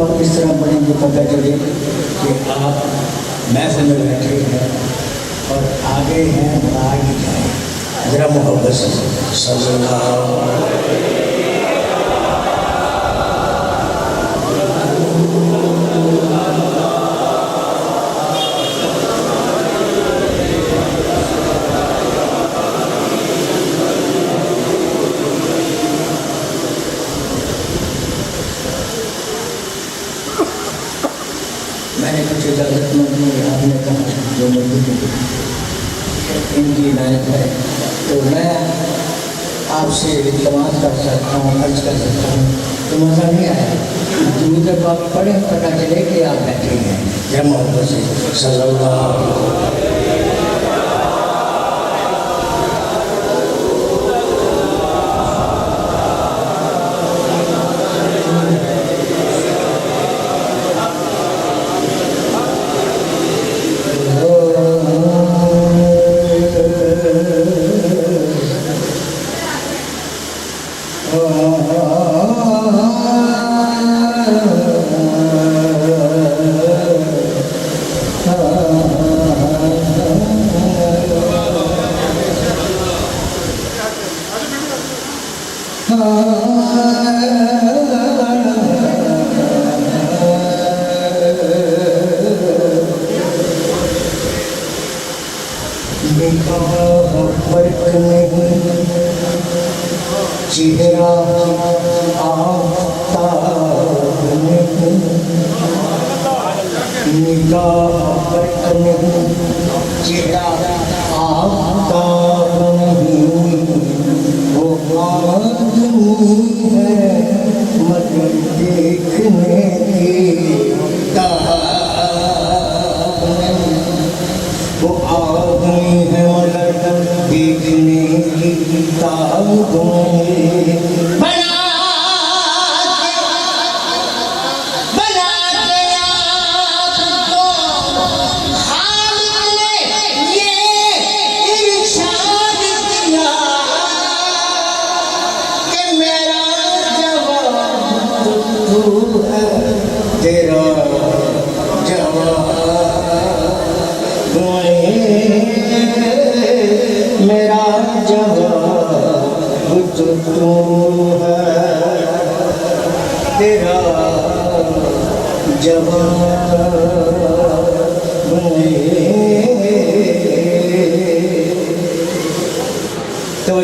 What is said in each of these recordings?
और इस तरह बनेंगे पता चले कि आप महफिल में बैठे हैं और आगे हैं आगे हैं। जरा मोहब्बत से सल्लल्लाहु अलैहि मैंने कुछ इजाज़तमंद आपने कहा जो मौजूद इनकी इनायत है, तो मैं आपसे इल्तिमास कर सकता हूँ, अर्ज कर सकता हूँ। तो मज़ा नहीं आया दूर जब आप पढ़े पता चले कि आप बैठे हैं। जय मोहम्मद से सल्लल्लाहु चेहरा आफ्ताब नहीं, निगाह बरक नहीं, चेहरा आफ्ताब नहीं, वो आदमी है मगर देखने की ताब नहीं, वो आदमी है मगर देखने की ताब नहीं। तेरा जवाब मेरा जवाब तो तू है, तेरा जवाब तो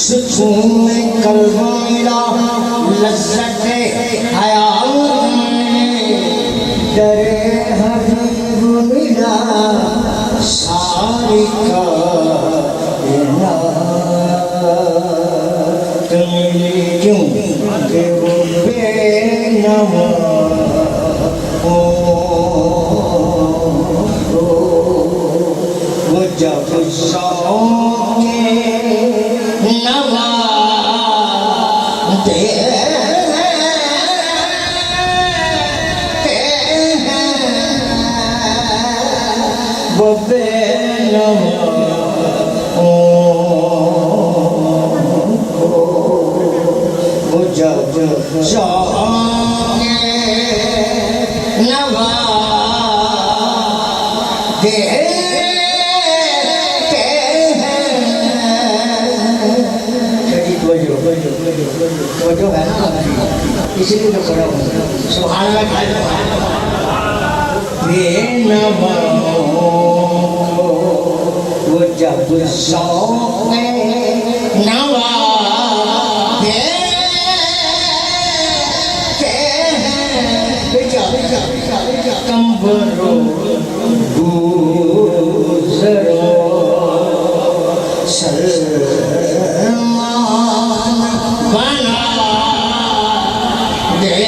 सुकून में कल्बों मिला लज़्ज़त हयात में, डरे हबीब मिला सारी कायनात मिली, क्यों कि वो बेनवा वो जब शौक़े नवा वो बेनवा वो जब शौक़े नवा जो है ना इसीलिए तो खड़ा हूँ। सुभान अल्लाह। वो जब शौक़े नवा कम्बरो गुज़रो सलमान बना दे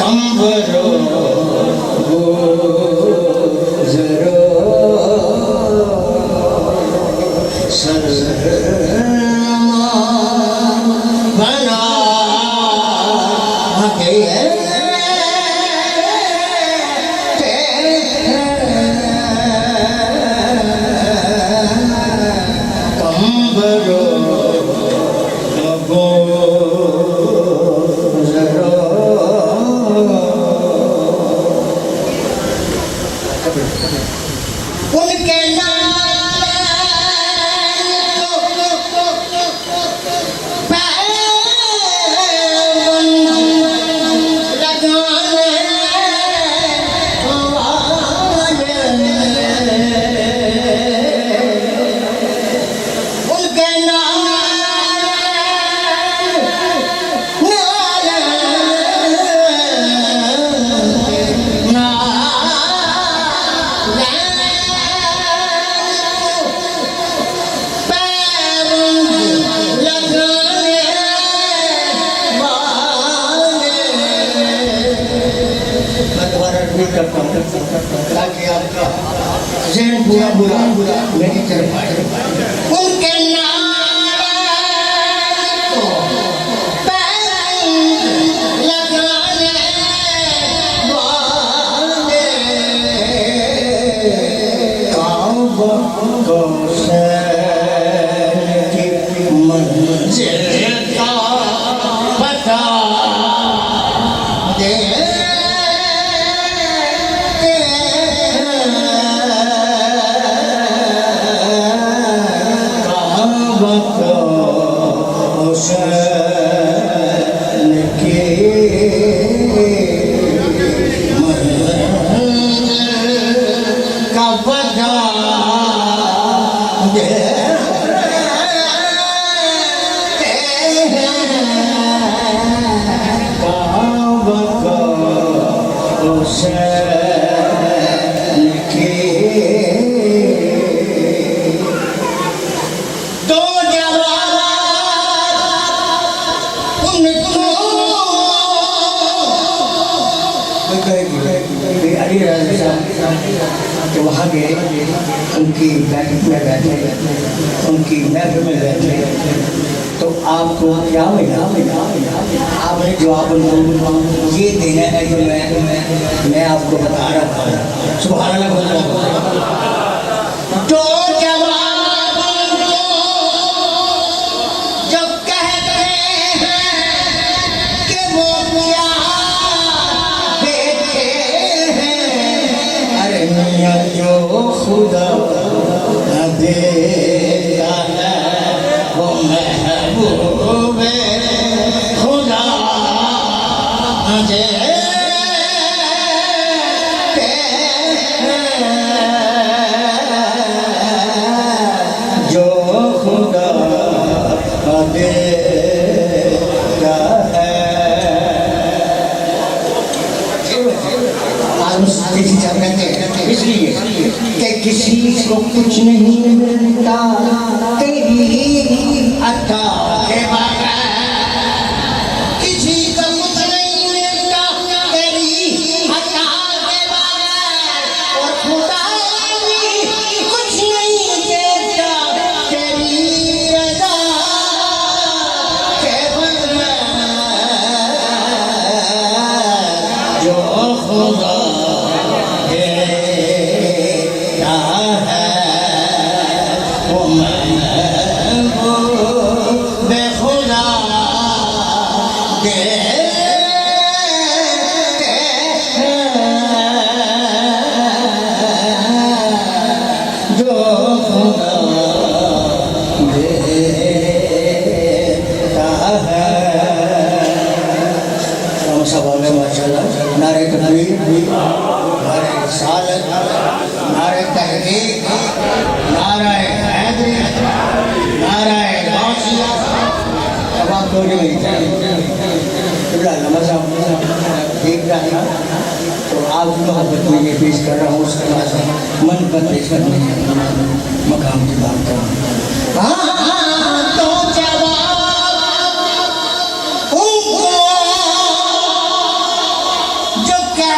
कम्बरो गुज़रो सलमान बना दे कोशिश करता हूँ ताकि आपका जहन पूरा बुरा मेरी तरफ आए। उनके तो वहाँ गए, उनकी बैठक में बैठे, उनकी महफिल में बैठे, तो आपको क्या मिला? आपने जवाब ये देना है जो मैं आपको बता रहा था। सुभान अल्लाह बोल रहा हूँ। तो जवाब जो कहते हैं कि वो क्या देते हैं, अरे मियाँ जो खुदा देता है वो महबूब खुदा देते जो खुदा देता है। इसलिए कि किसी को कुछ नहीं मिलता तेरी अता के बगैर, किसी को कुछ नहीं मिलता तेरी अता के बगैर, और खुदा भी कुछ नहीं देता तेरी रज़ा के बगैर। जो खुदा नारे तकबीर, नारे रिसालत, नारे तहकीक, नारे हैदरी, नारे गौसिया। अब आप दो नहीं देख रहा था तो आप मोहब्बत में ये पेश कर रहा हूँ, उसके बाद मन पर पेश करने मकाम की बात कर रहा हूँ। जो कह